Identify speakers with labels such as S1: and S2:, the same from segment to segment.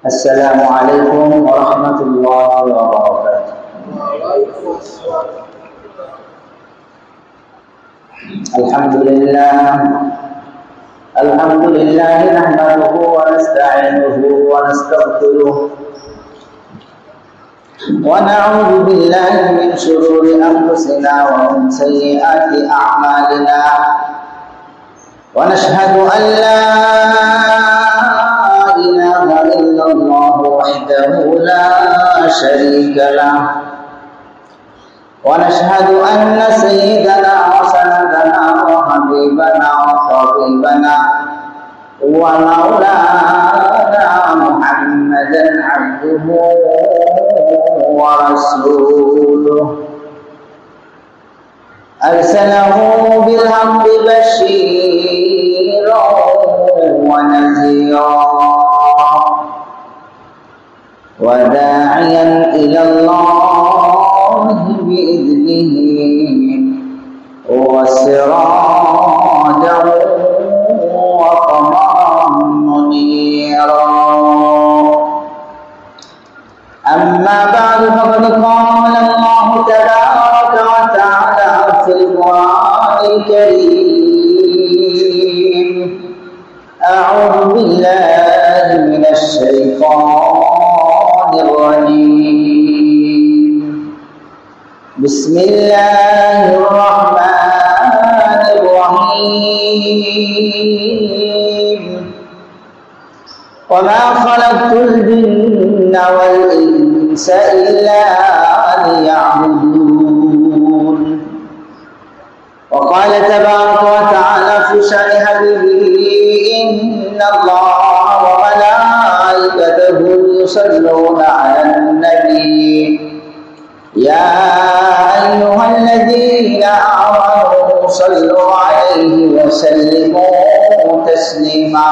S1: السلام عليكم ورحمة الله وبركاته. الحمد لله نحمده ونستعينه ونستغفره ونعوذ بالله من شرور أنفسنا ومن سيئات أعمالنا ونشهد أن لا إله إلا الله وحده لا شريك له ونشهد أن سيدنا وسندنا وحبيبنا وطبيبنا ومولانا محمدا عبده ورسوله أرسله بالحق بشيرا ونذيرا وداعيا إلى الله بإذنه وسراجا وقمرا منيرا. أما بعد فقد قال الله تبارك وتعالى في القرآن الكريم: أعوذ بالله من الشيطان الرجيم. بسم الله الرحمن الرحيم. وما خلقت الجن والإنس إلا ليعبدون. وقال تبارك وتعالى في شأن حبيبه: إن الله وملائكته يصلون على النبي يا أيها الذين آمنوا صلوا عليه وسلموا تسليما.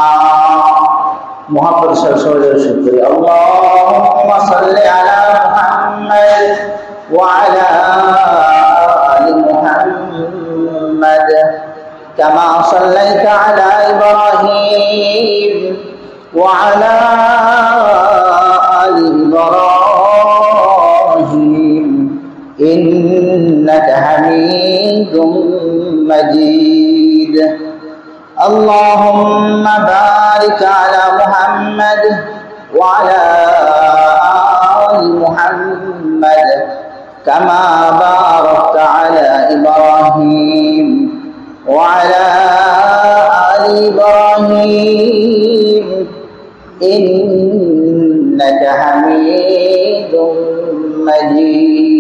S1: محمد صلى الله عليه وسلم. اللهم صل على محمد وعلى آل محمد كما صليت على إبراهيم وعلى آل إبراهيم إنك حميد مجيد. اللهم بارك على محمد وعلى آل محمد كما باركت على إبراهيم وعلى آل إبراهيم إنك حميد مجيد.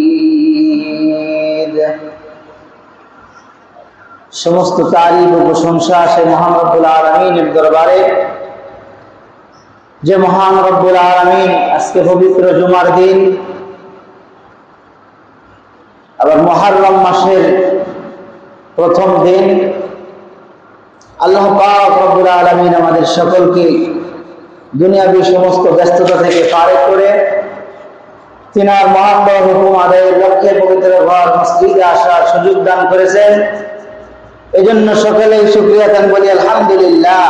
S1: সমস্ত তারিফ ও প্রশংসা সেই মহান রব্বুল আলামিনের দরবারে, যে মহান রব্বুল আলামিন আজকে পবিত্র জুমার দিন, আবার মুহররম মাসের প্রথম দিন, আল্লাহ পাক রব্বুল আলামিন আমাদের সকলকে দুনিয়াবী সমস্ত ব্যস্ততা থেকে ফারেক করে তিনার মহান হুকুম আদায়ের লক্ষ্যে পবিত্র ঘর মসজিদে আসার সুযোগ দান করেছেন। এজন্য সকলেই শুকরিয়া দান বলি আলহামদুলিল্লাহ।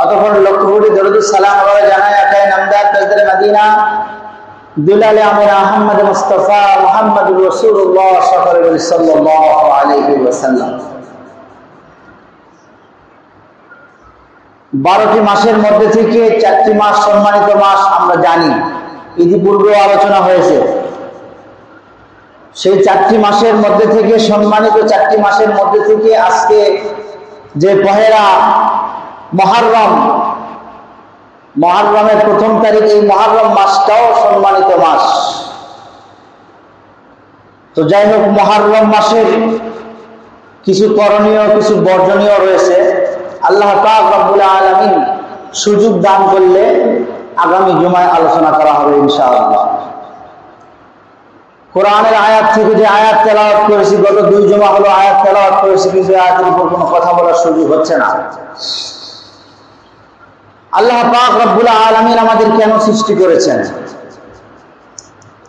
S1: অতঃপর লক্ষ কোটি দরুদ সালাম আবার জানাই আকায়ে নামদার তাজদারে মদিনা দুলালে আমিনা আহমদ মুস্তাফা মুহাম্মদুর রাসূলুল্লাহ সাল্লাল্লাহু আলাইহি ওয়াসাল্লাম। 12টি মাসের মধ্যে থেকে 4টি মাস সম্মানিত মাস আমরা জানি, ইতিপূর্বে আলোচনা হয়েছে। সেই 4টি মাসের মধ্যে থেকে, সম্মানিত 4টি মাসের মধ্যে থেকে আজকে যে পহেলা মুহররমের প্রথম তারিখ, এই মুহররম মাসটাও সম্মানিত মাস। তো যাই হোক, মুহররম মাসের কিছু করণীয়, কিছু বর্জনীয় রয়েছে। আল্লাহ পাক রব্বুল আলামিন সুযোগ দান করলে আগামী জুমায় আলোচনা করা হবে ইনশাআল্লাহ। কোরআনের আয়াত থেকে যে আয়াত তেলাওয়াত করেছি, গত 2 জুমা হলো আয়াত তেলাওয়াত করেছি, কিন্তু আয়াতের উপর কোনো কথা বলার সুযোগ হচ্ছে না। আল্লাহ পাক রব্বুল আলামিন আমাদের কেন সৃষ্টি করেছেন?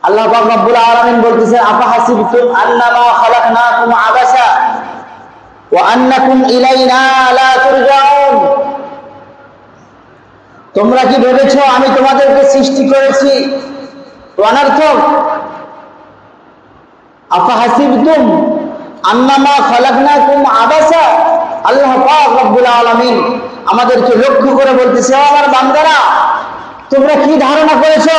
S1: আল্লাহ পাক রব্বুল আলামিন বলতেছেন: আফাহাসিবতুম আন্নামা খালাকনাকুম আবাসা ওয়া আন্নাকুম ইলাইনা লা তুরজাউন। তোমরা কি ভেবেছো আমি তোমাদেরকে সৃষ্টি করেছি অনর্থক? আফাহাসিবতুম আন্নামা খালাকনাকুম আবাসা। আল্লাহ পাক রব্বুল আলামিন আমাদেরকে লক্ষ্য করে বলতেছে, আমার বান্দারা তোমরা কি ধারণা করেছো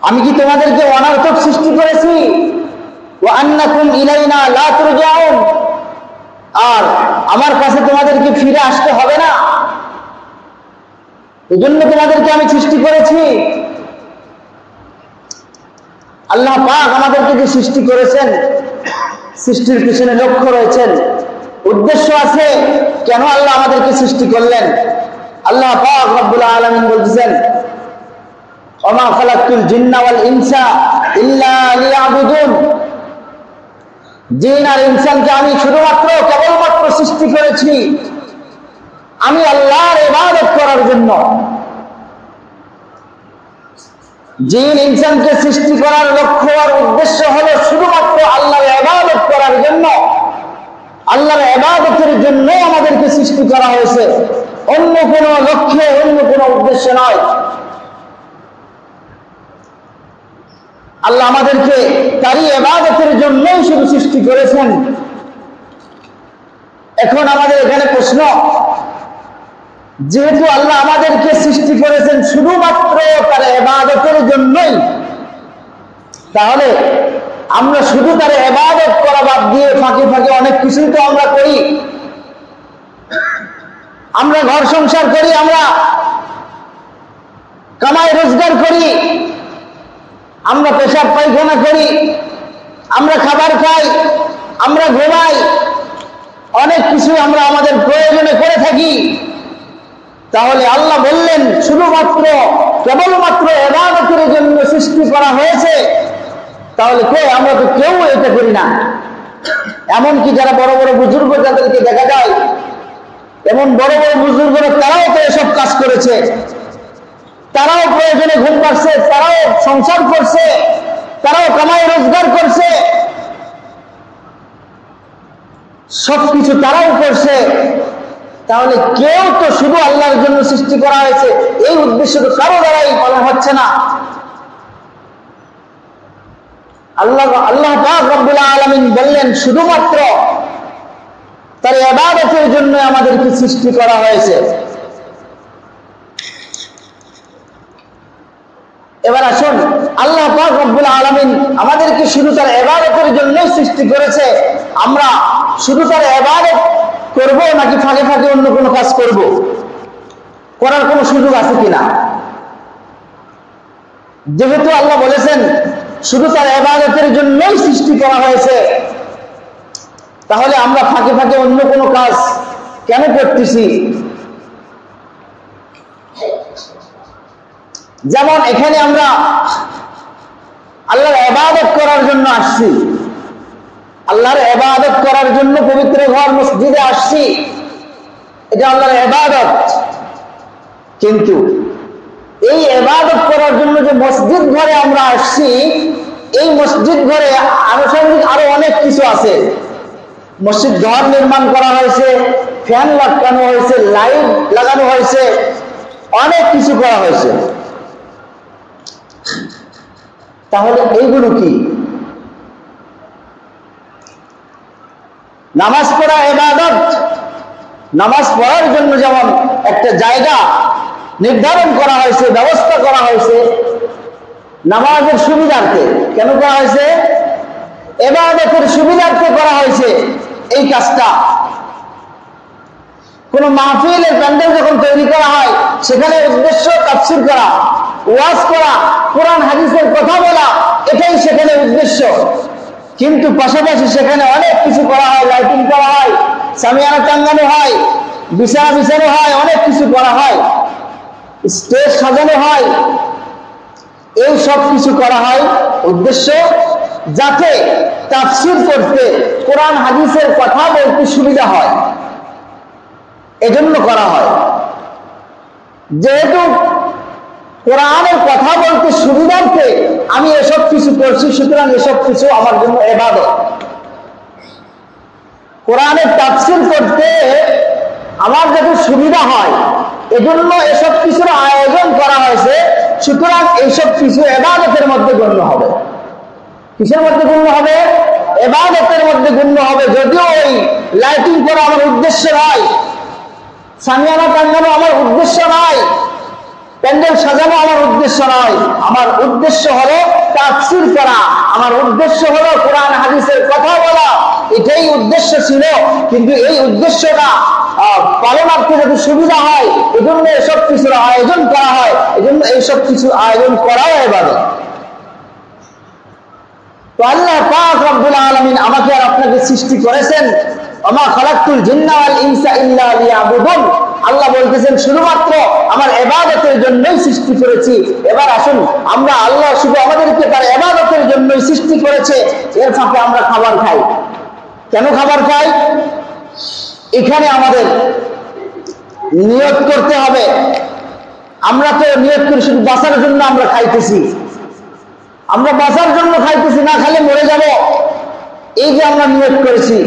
S1: আমি কি তোমাদেরকে অনর্থক সৃষ্টি করেছি? ওয়া আন্নাকুম ইলাইনা লা তুরজাউন, আর আমার কাছে তোমাদেরকে ফিরে আসতে হবে না, এজন্য তোমাদেরকে আমি সৃষ্টি করেছি। আল্লাহ পাক আমাদেরকে যে সৃষ্টি করেছেন, সৃষ্টির পিছনে লক্ষ্য রয়েছেন, উদ্দেশ্য আছে। কেন আল্লাহ আমাদেরকে সৃষ্টি করলেন? আল্লাহ পাক রব্বুল আলামিন বলতেছেন, ওমা খালাকতুল জিন্না ওয়াল ইনসা ইল্লা লিয়াবুদুন। জিন আর ইনসানকে আমি শুধুমাত্র কেবলমাত্র সৃষ্টি করেছি আমি আল্লাহর ইবাদত করার জন্য। জিন ইনসানকে সৃষ্টি করার লক্ষ্য আর উদ্দেশ্য হলো শুধুমাত্র আল্লাহর ইবাদত করার জন্য। আল্লাহর ইবাদতের জন্য আমাদেরকে সৃষ্টি করা হয়েছে, অন্য কোনো লক্ষ্যে, অন্য কোনো উদ্দেশ্য নয়। আল্লাহ আমাদেরকে তারই ইবাদতের জন্যই শুধু সৃষ্টি করেছেন। এখন আমাদের এখানে প্রশ্ন, যেহেতু আল্লাহ আমাদেরকে সৃষ্টি করেছেন শুধুমাত্র তার ইবাদতের জন্যই, তাহলে আমরা শুধু তার ইবাদত করা বাদ দিয়ে ফাঁকে ফাঁকে অনেক কিছুই তো আমরা করি। আমরা ঘর সংসার করি, আমরা কামাই রোজগার করি, আমরা পেশাব পায়খানা করি, আমরা খাবার খাই, আমরা ঘুমাই, অনেক কিছু আমরা আমাদের প্রয়োজনে করে থাকি। তাহলে আল্লাহ বললেন শুধুমাত্র কেবলমাত্র ইবাদতের জন্য সৃষ্টি করা হয়েছে, তাহলে আমরা তো কেউ এটা করি না। এমনকি যারা বড় বড় বুজুর্গ যাদেরকে দেখা যায়, এমন বড় বড় বুজুর্গরা তারাও তো এসব কাজ করেছে, তারাও প্রয়োজনে ঘুম পাচ্ছে, তারাও সংসার করছে, তারাও কামাই রোজগার করছে, সবকিছু তারাও করছে। তাহলে কেউ তো শুধু আল্লাহর জন্য সৃষ্টি করা হয়েছে এই উদ্দেশ্য তো কারো দ্বারাই পালন হচ্ছে না। আল্লাহ পাক রব্বুল আলামিন বললেন শুধুমাত্র তার ইবাদতের জন্য আমাদেরকে সৃষ্টি করা হয়েছে। এবার আসুন, আল্লাহ পাক রব্বুল আলামিন আমাদেরকে শুধু তার ইবাদতের জন্যই সৃষ্টি করেছে, আমরা শুধু তার ইবাদত করব নাকি ফাঁকে ফাঁকে অন্য কোনো কাজ করব? করার কোনো সুযোগ আছে কিনা? যেহেতু আল্লাহ বলেছেন শুধু তার ইবাদতের জন্যই সৃষ্টি করা হয়েছে, তাহলে আমরা ফাঁকে ফাঁকে অন্য কোনো কাজ কেন করতেছি? যেমন এখানে আমরা আল্লাহর ইবাদত করার জন্য আসছি, আল্লাহর ইবাদত করার জন্য পবিত্র ঘর মসজিদে আসছি, এটা আল্লাহর ইবাদত। কিন্তু এই ইবাদত করার জন্য যে মসজিদ ঘরে আমরা আসছি, এই মসজিদ ঘরে আনুষঙ্গিক আরো অনেক কিছু আছে। মসজিদ ঘর নির্মাণ করা হয়েছে, ফ্যান লাগানো হয়েছে, লাইট লাগানো হয়েছে, অনেক কিছু করা হয়েছে। তাহলে এইগুলো কি? নামাজ পড়া ইবাদত। নামাজ পড়ার জন্য যেমন একটা জায়গা নির্ধারণ করা হয়েছে, ব্যবস্থা করা হয়েছে নামাজের সুবিধার্থে। কেন করা হয়েছে? ইবাদতের সুবিধার্থে করা হয়েছে এই কাজটা। কোন মাহফিলের প্যান্ডেল যখন তৈরি করা হয়, সেখানে উদ্দেশ্য তাফসীর করা, ওয়াজ করা, কোরআন হাদিসের কথা বলা, এটাই সেখানে উদ্দেশ্য। কিন্তু পাশাপাশি সেখানে অনেক কিছু করা হয়, লাইটিং করা হয়, সামিয়ানা টাঙ্গানো হয়, বিছানা বিছানো হয়, অনেক কিছু করা হয়, স্টেজ সাজানো হয়। এই সব কিছু করা হয় উদ্দেশ্য যাতে তাফসীর করতে, কোরআন হাদিসের কথা বলতে সুবিধা হয়, এজন্য করা হয়। যেহেতু কোরআনের কথা বলতে সুবিধার্থে আমি এসব কিছু করছি, সুতরাং এসব কিছু আমার জন্য ইবাদত। কোরআনের তাফসীর করতে আমার যাতে সুবিধা হয়, এজন্য এসব কিছুর আয়োজন করা হয়েছে। সুতরাং এইসব কিছু ইবাদতের মধ্যে গণ্য হবে। কিসের মধ্যে গণ্য হবে? ইবাদতের মধ্যে গণ্য হবে। যদিও ওই লাইটিং করা আমার উদ্দেশ্য নয়, সামিয়ানা টাঙ্গানো আমার উদ্দেশ্য নয়, প্যান্ডেল সাজানো আমার উদ্দেশ্য নয়। আমার উদ্দেশ্য হলো তাফসীর করা, আমার উদ্দেশ্য হলো কোরআন হাদিসের কথা বলা। এটাই উদ্দেশ্য ছিল। কিন্তু এই উদ্দেশ্যটা পালনার্থে যদি সুবিধা হয়, এজন্য এসব কিছুর আয়োজন করা হয়। এজন্য এইসব কিছু আয়োজন করাও ইবাদত। তো আল্লাহ পাক রব্বুল আলামিন আমাকে আর আপনাকে সৃষ্টি করেছেন, ওমা খালাকতুল জিন্না ওয়াল ইনসা ইল্লা লিয়াবুদুন। আল্লাহ বলতেছেন শুধুমাত্র আমার ইবাদতের জন্যই সৃষ্টি করেছি। এবার আসুন, আমরা আল্লাহ শুধু আমাদেরকে তার ইবাদতের জন্যই সৃষ্টি করেছে, এর ফাঁকে আমরা খাবার খাই। কেন খাবার খাই? এখানে আমাদের নিয়ত করতে হবে। আমরা তো নিয়ত করি শুধু বাঁচার জন্য আমরা খাইতেছি, আমরা বাঁচার জন্য খাইতেছি, না খালে মরে যাব, এই যে আমরা নিয়ত করেছি।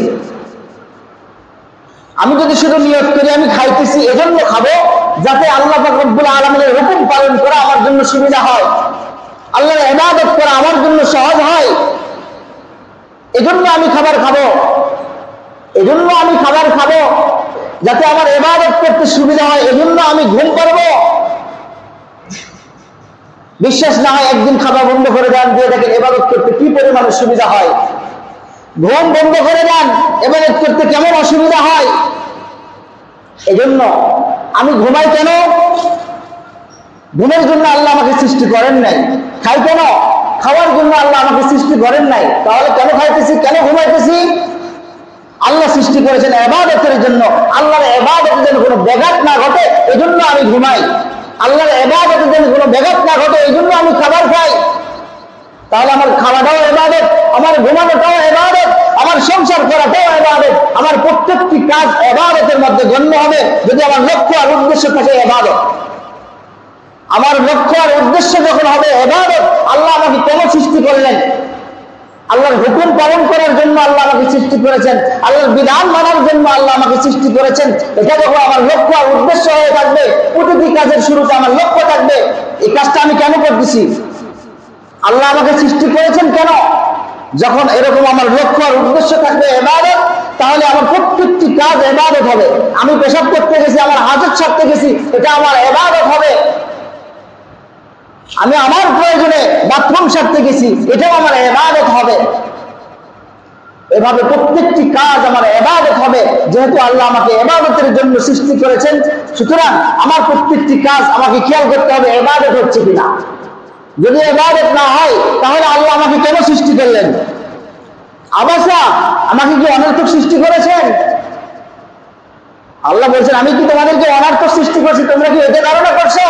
S1: আমি যদি শুধু নিয়ত করি আমি খাইতেছি এজন্য খাবো, যাতে আল্লাহ পাক রব্বুল আলামিনের হুকুম পালন করা আমার জন্য সুবিধা হয়, আল্লাহর ইবাদত করা আমার জন্য সহজ হয়, এজন্য আমি খাবার খাবো। এজন্য আমি খাবার খাবো যাতে আমার ইবাদত করতে সুবিধা হয়, এজন্য আমি ঘুম পারবো। বিশ্বাস না হয় একদিন খাবার বন্ধ করে দেন, দিয়ে দেখেন ইবাদত করতে কি পরিমাণে সুবিধা হয়। ঘুম বন্ধ করে দেন, ইবাদত করতে কেমন অসুবিধা হয়। এজন্য আমি ঘুমাই কেন? ঘুমের জন্য আল্লাহ আমাকে সৃষ্টি করেন নাই। খাই কেন? খাওয়ার জন্য আল্লাহ আমাকে সৃষ্টি করেন নাই। তাহলে কেন খাইতেছি, কেন ঘুমাইতেছি? আল্লাহ সৃষ্টি করেছেন ইবাদতের জন্য। আল্লাহর ইবাদতের জন্য কোনো ব্যাঘাত না ঘটে এজন্য আমি ঘুমাই। আল্লাহর ইবাদতের জন্য কোনো ব্যাঘাত না ঘটে এজন্য আমি খাবার খাই। তাহলে আমার খাওয়াটাও ইবাদত, আমার ঘুমানোটাও ইবাদত, আমার সংসার করাটাও ইবাদত, আমার প্রত্যেকটি কাজ ইবাদতের মধ্যে গণ্য হবে যদি আমার লক্ষ্য আর উদ্দেশ্য থাকে ইবাদত। আমার লক্ষ্য আর উদ্দেশ্য যখন হবে ইবাদত, আল্লাহ আমাকে কেন সৃষ্টি করলেন? আল্লাহর হুকুম পালন করার জন্য আল্লাহ আমাকে সৃষ্টি করেছেন, আল্লাহর বিধান মানার জন্য আল্লাহ আমাকে সৃষ্টি করেছেন। এটা যখন আমার লক্ষ্য আর উদ্দেশ্য হয়ে থাকবে, প্রতিটি কাজের শুরুতে আমার লক্ষ্য থাকবে এই কাজটা আমি কেন করতেছি, আল্লাহ আমাকে সৃষ্টি করেছেন কেন। যখন এরকম আমার লক্ষ্য আর উদ্দেশ্য থাকবে ইবাদত, তাহলে আমার প্রত্যেকটি কাজ ইবাদত হবে। আমি পেশাব করতে গেছি, আমার হাজত সারতে গেছি, এটা আমার ইবাদত হবে। আমি আমার প্রয়োজনে বাথরুম সারতে গেছি, এটাও আমার ইবাদত হবে। এভাবে প্রত্যেকটি কাজ আমার ইবাদত হবে, যেহেতু আল্লাহ আমাকে ইবাদতের জন্য সৃষ্টি করেছেন। সুতরাং আমার প্রত্যেকটি কাজ আমাকে খেয়াল করতে হবে ইবাদত হচ্ছে কিনা। যদি ইবাদত না হয় তাহলে আল্লাহ আমাকে কেন সৃষ্টি করলেন? আবাসা আমাকে কি অনর্থক সৃষ্টি করেছেন? আল্লাহ বলছেন আমি কি তোমাদেরকে অনর্থক সৃষ্টি করছি, তোমরা কি এটা ধারণা করছো?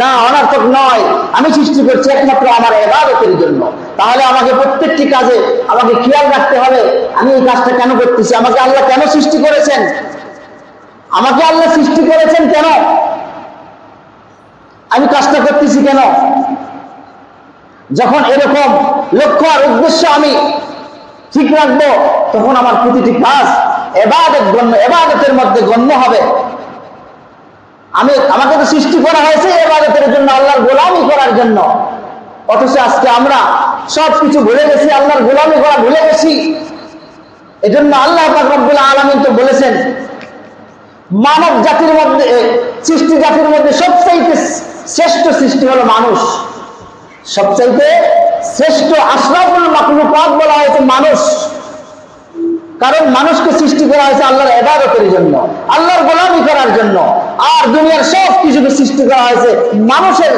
S1: না, অনর্থক নয়, আমি সৃষ্টি করছি একমাত্র আমার ইবাদতের জন্য। তাহলে আমাকে প্রত্যেকটি কাজে আমাকে খেয়াল রাখতে হবে আমি এই কাজটা কেন করতেছি, আমাকে আল্লাহ কেন সৃষ্টি করেছেন, আমাকে আল্লাহ সৃষ্টি করেছেন কেন, আমি কাজটা করতেছি কেন। যখন এরকম লক্ষ্য আর উদ্দেশ্য আমি ঠিক রাখবো, তখন আমার প্রতিটি কাজ ইবাদতের মধ্যে গণ্য হবে। আমাকে তো সৃষ্টি করা হয়েছে ইবাদতের জন্য, আল্লাহর গোলামি করার জন্য। অথচ আজকে আমরা সবকিছু ভুলে গেছি, আল্লাহর গোলামি করা ভুলে গেছি। এজন্য আল্লাহ পাক রব্বুল আলামিন তো বলেছেন মানব জাতির মধ্যে, সৃষ্টি জাতির মধ্যে সবচাইতে শ্রেষ্ঠ সৃষ্টি হলো মানুষ। সবচাইতে শ্রেষ্ঠ আশরাফুল মাখলুকাত বলা হয়েছে মানুষ। কারণ মানুষকে সৃষ্টি করা হয়েছে আল্লাহর ইবাদতের জন্য, আল্লাহর গোলামি করার জন্য। আর দুনিয়ার সব কিছুকে সৃষ্টি করা হয়েছে মানুষের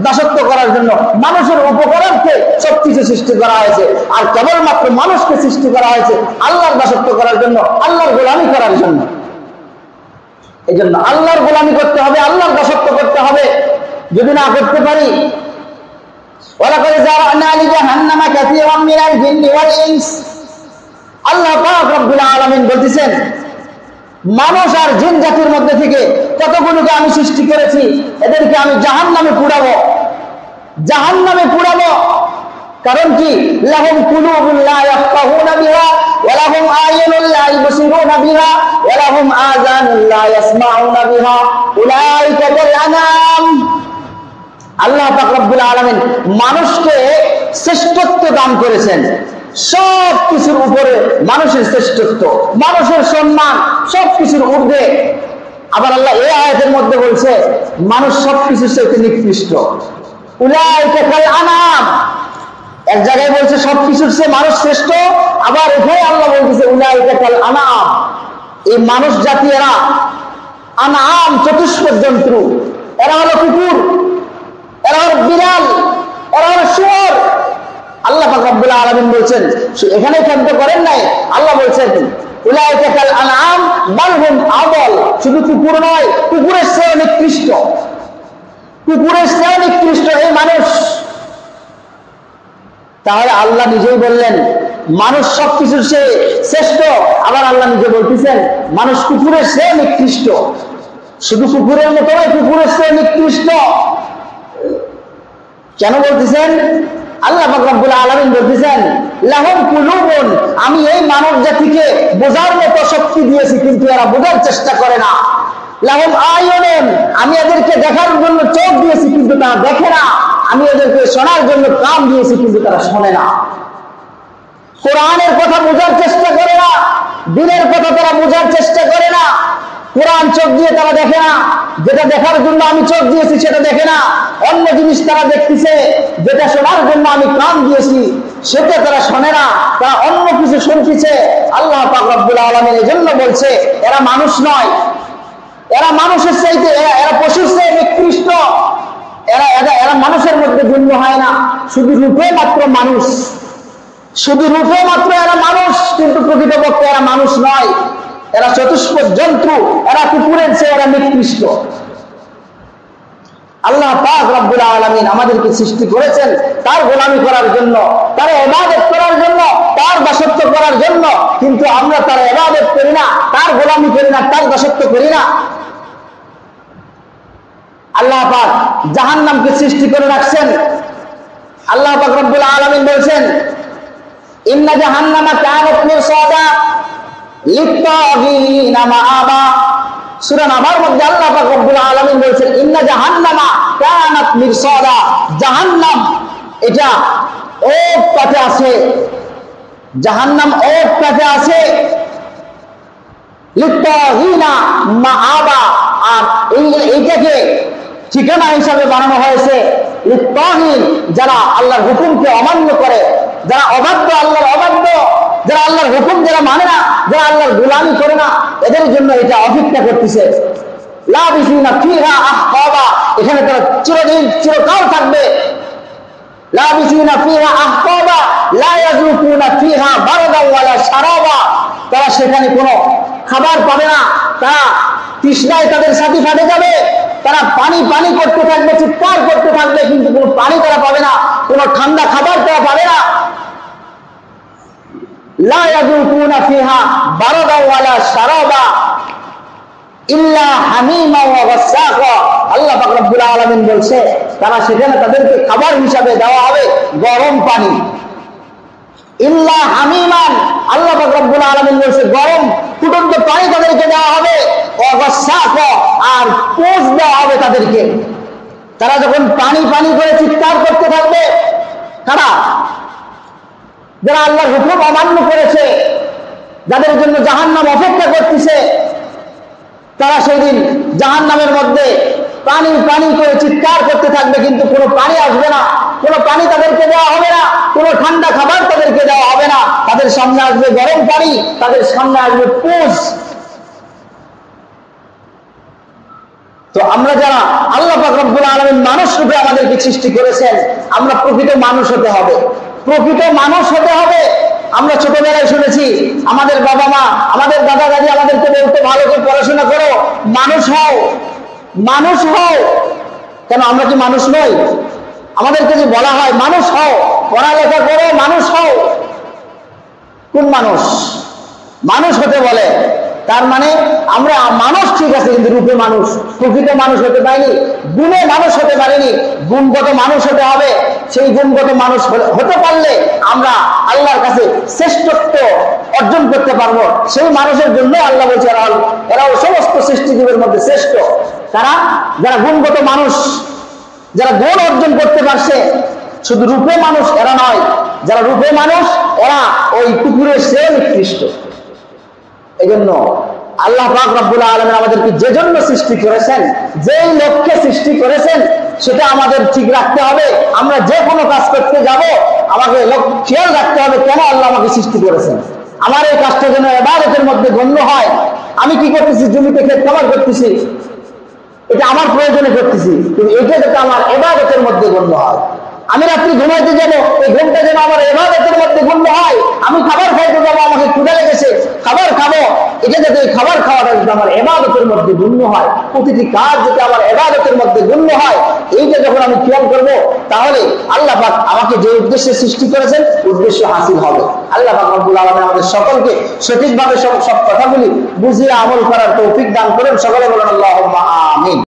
S1: দাসত্ব করার জন্য, মানুষের উপকারার্থে সবকিছু সৃষ্টি করা হয়েছে। আর কেবলমাত্র মানুষকে সৃষ্টি করা হয়েছে আল্লাহর দাসত্ব করার জন্য, আল্লাহর গোলামি করার জন্য। এই জন্য আল্লাহর গোলামি করতে হবে, আল্লাহর দাসত্ব করতে হবে। যদি না করতে পারি, ওয়ালাকাদ যারানা লিজাহান্নামা কাসীরাম মিনাল জিন্নি ওয়াল ইনস, আল্লাহ পাক রব্বুল আলামিন বলতেছেন মানুষ আর জিন জাতির মধ্যে থেকে কতগুলোকে আমি সৃষ্টি করেছি, এদেরকে আমি জাহান্নামে পুড়াবো, জাহান্নামে পুড়াবো। কারণ কি? লাহুম কুলুবুন লা ইয়াফকাহুনা বিহা ওয়া লাহুম আ'য়ুনুন লা ইবসিরুনা বিহা ওয়া লাহুম আযানুন লা ইয়াসমাউনা বিহা উলাইকা কাল আনাম। আল্লাহ পাক রব্বুল আলামিন মানুষকে শ্রেষ্ঠত্ব দান করেছেন, সব কিছুর উপরে মানুষের শ্রেষ্ঠত্ব, মানুষের সম্মান সবকিছুর ঊর্ধ্বে। আবার আল্লাহ এই আয়াতের মধ্যে বলছে মানুষ সবকিছুর চাইতে নিকৃষ্ট। উলাইকা কাল আনাম, এক জায়গায় বলছে সবকিছুর চেয়ে মানুষ শ্রেষ্ঠ, আবার এখানে আল্লাহ বলতেছে উলাইকা কাল আনাম, এই মানুষ জাতি এরা আনাম চতুষ্পদ জন্তু, এরা হলো কুকুর, এরা হলো বিড়াল, এরা হলো শুয়োর। আল্লাহ পাক রব্বুল আলামিন বলছেন, এখানে ক্ষান্ত করেন নাই, আল্লাহ বলছেন উলাইকা কাল আনআম বাল হুম আদাল, শুধু কুকুর নয়, কুকুরের চেয়ে নিকৃষ্ট, কুকুরের চেয়ে নিকৃষ্ট এই মানুষ। তাহলে আল্লাহ নিজেই বললেন মানুষ সবকিছুর চেয়ে শ্রেষ্ঠ, আবার আল্লাহ নিজে বলতেছেন মানুষ কুকুরের চেয়ে নিকৃষ্ট। শুধু কুকুরের মতো নয়, কুকুরের চেয়ে নিকৃষ্ট। কেন বলতেছেন? আল্লাহ পাক রব্বুল আলামিন বলতেছেন লাহুম কুলুবুন, আমি এই মানব জাতিকে বোঝার মতো শক্তি দিয়েছি কিন্তু এরা বোঝার চেষ্টা করে না। লাহুম আ'য়ুনুন, আমি এদেরকে দেখার জন্য চোখ দিয়েছি কিন্তু তারা দেখে না। আমি এদেরকে শোনার জন্য কান দিয়েছি কিন্তু তারা শোনে না। কোরআনের কথা বোঝার চেষ্টা করে না, দ্বীনের কথা তারা বোঝার চেষ্টা করে না। কোরআন চোখ দিয়ে তারা দেখে না, যেটা দেখার জন্য আমি চোখ দিয়েছি সেটা দেখে না। অন্য জিনিস তারা দেখতেছে, যেটা শোনার জন্য আমি কান দিয়েছি সেটা তারা শোনে না, তারা অন্য কিছু শুনতেছে। আল্লাহ পাক রব্বুল আলামিন এজন্য বলছে এরা মানুষ নয়, এরা মানুষের চাইতে, এরা পশুর চেয়ে নিকৃষ্ট। এরা মানুষের মধ্যে গণ্য হয় না, শুধু রূপে মাত্র মানুষ, শুধু রূপে মাত্র এরা মানুষ, কিন্তু প্রকৃতপক্ষে এরা মানুষ নয়, এরা চতুষ্পদ জন্তু, এরা কুকুরের চেয়ে এরা নিকৃষ্ট। আল্লাহ পাক রব্বুল আলামিন আমাদেরকে সৃষ্টি করেছেন তার গোলামি করার জন্য, তার ইবাদত করার জন্য, তার দাসত্ব করার জন্য, কিন্তু আমরা তার ইবাদত করি না, তার গোলামি করি না, তার দাসত্ব করি না। আল্লাহ পাক জাহান্নামকে সৃষ্টি করে রাখছেন। আল্লাহ পাক রব্বুল আলামিন বলেছেন ইন্না জাহান্নামা কানাত মিরসাদা লিত্তাগিনা মাআবা। সূরা নাবার মধ্যে আল্লাহ পাক রব্বুল আলামিন বলেছেন ইন্না জাহান্নামা কানাত মিরসাদা, জাহান্নাম এটা ওট পাতে আছে, জাহান্নাম ওট পাতে আছে। লিত্তাগিনা মাআবা, আর এইটাকে ঠিকানা হিসাবে বানানো হয়েছে লিত্তাগিন, যারা আল্লাহর হুকুমকে অমান্য করে, যারা অবাধ্য, আল্লাহর অবাধ্য, যারা আল্লাহর হুকুম যারা মানে না, যারা আল্লাহর গোলামি করে না, এদের জন্য এটা অপেক্ষা করতেছে। লাবিসিনা ফিহা আহকাবা, এখানে তারা চিরদিন চিরকাল থাকবে। লাবিসিনা ফিহা আহকাবা লা ইয়াযুকুনা ফিহা বারদান ওয়ালা শারাবা, তারা সেখানে কোনো খাবার পাবে না, তারা তৃষ্ণায় তাদের সাথে ফাটে যাবে, তারা পানি পানি করতে থাকবে, চিৎকার করতে থাকবে, কিন্তু কোনো পানি তারা পাবে না, কোনো ঠান্ডা খাবার তারা পাবে না। লা ইয়াযুকুনা ফিহা বারদান ওয়ালা শারাবা ইল্লা হামিমা ওয়া গাসসাকা। আল্লাহ পাক রব্বুল আলামিন বলছে তারা সেখানে তাদেরকে খাবার হিসাবে দেওয়া হবে গরম পানি। ইল্লা হামিমান, আল্লাহ পাক রব্বুল আলামিন বলছে গরম ফুটন্ত পানি তাদেরকে দেওয়া হবে, ওয়া গাসসাকা, আর পোষ দেওয়া হবে তাদেরকে। তারা যখন পানি পানি করে চিৎকার করতে থাকবে, তারা যারা আল্লাহর হুকুম অমান্য করেছে, যাদের জন্য জাহান্নাম অপেক্ষা করতেছে, তারা সেদিন জাহান্নামের মধ্যে পানি পানি করে চিৎকার করতে থাকবে, কিন্তু কোনো পানি আসবে না, কোনো পানি তাদেরকে দেওয়া হবে না, কোনো ঠান্ডা খাবার তাদেরকে দেওয়া হবে না। তাদের সামনে আসবে গরম পানি, তাদের সামনে আসবে পোষ। তো আমরা যারা আল্লাহ পাক রব্বুল আলামিন মানুষ রূপে আমাদেরকে সৃষ্টি করেছেন, আমরা প্রকৃত মানুষ হতে হবে, প্রকৃত মানুষ হতে হবে। আমরা ছোটবেলায় শুনেছি আমাদের বাবা মা, আমাদের দাদা দাদি আমাদেরকে বলতে ভালো করে পড়াশোনা করো, মানুষ হও, মানুষ হও। কেন আমরা কি মানুষ নই? আমাদেরকে যে বলা হয় মানুষ হও, পড়ালেখা করো, মানুষ হও। কোন মানুষ? মানুষ হতে বলে, তার মানে আমরা মানুষ ঠিক আছে, কিন্তু রূপে মানুষ, প্রকৃত মানুষ হতে পারিনি, গুণে মানুষ হতে পারিনি। গুণগত মানুষ হতে হবে, সেই গুণগত মানুষ হতে পারলে আমরা আল্লাহর কাছে শ্রেষ্ঠত্ব অর্জন করতে পারবো। সেই মানুষের জন্য আল্লাহ বলছে এরাও সমস্ত সৃষ্টিজীবের মধ্যে শ্রেষ্ঠ। তারা যারা গুণগত মানুষ, যারা গুণ অর্জন করতে পারছে, শুধু রূপে মানুষ এরা নয়, যারা রূপে মানুষ এরা ওই কুকুরের চেয়ে নিকৃষ্ট। এই জন্য আল্লাহ পাক রব্বুল আলামিন আমাদেরকে যে জন্য সৃষ্টি করেছেন, যেই লক্ষ্যে সৃষ্টি করেছেন, সেটা আমাদের ঠিক রাখতে হবে। আমরা যে কোনো কাজ করতে যাব আমাকে খেয়াল রাখতে হবে কেন আল্লাহ আমাকে সৃষ্টি করেছেন। আমার এই কাজটা যেন ইবাদতের মধ্যে গণ্য হয়। আমি কি করতেছি, জমিতে ক্ষেত খামার করতেছি, এটা আমার প্রয়োজনে করতেছি, কিন্তু এটা যাতে আমার ইবাদতের মধ্যে গণ্য হয়। আমি রাত্রি ঘুমাইতে যাবো, এই ঘুমটা যেন আমার ইবাদতের মধ্যে গণ্য হয়। আমি খাবার খাইতে যাবো, আমাকে ক্ষুধা লেগেছে, খাবার খাবো, এটা যাতে খাবার খাওয়াটা যাতে আমার ইবাদতের মধ্যে গণ্য হয়। প্রতিটি কাজ যাতে আমার ইবাদতের মধ্যে গণ্য হয়, এইটা যখন আমি খেয়াল করবো, তাহলে আল্লাহ পাক আমাকে যে উদ্দেশ্যে সৃষ্টি করেছেন উদ্দেশ্য হাসিল হবে। আল্লাহ পাক রব্বুল আলামিন আমাদের সকলকে সঠিকভাবে সব কথাগুলি বুঝিয়ে আমল করার তৌফিক দান করেন। সকলে বলেন আল্লাহুম্মা আমিন।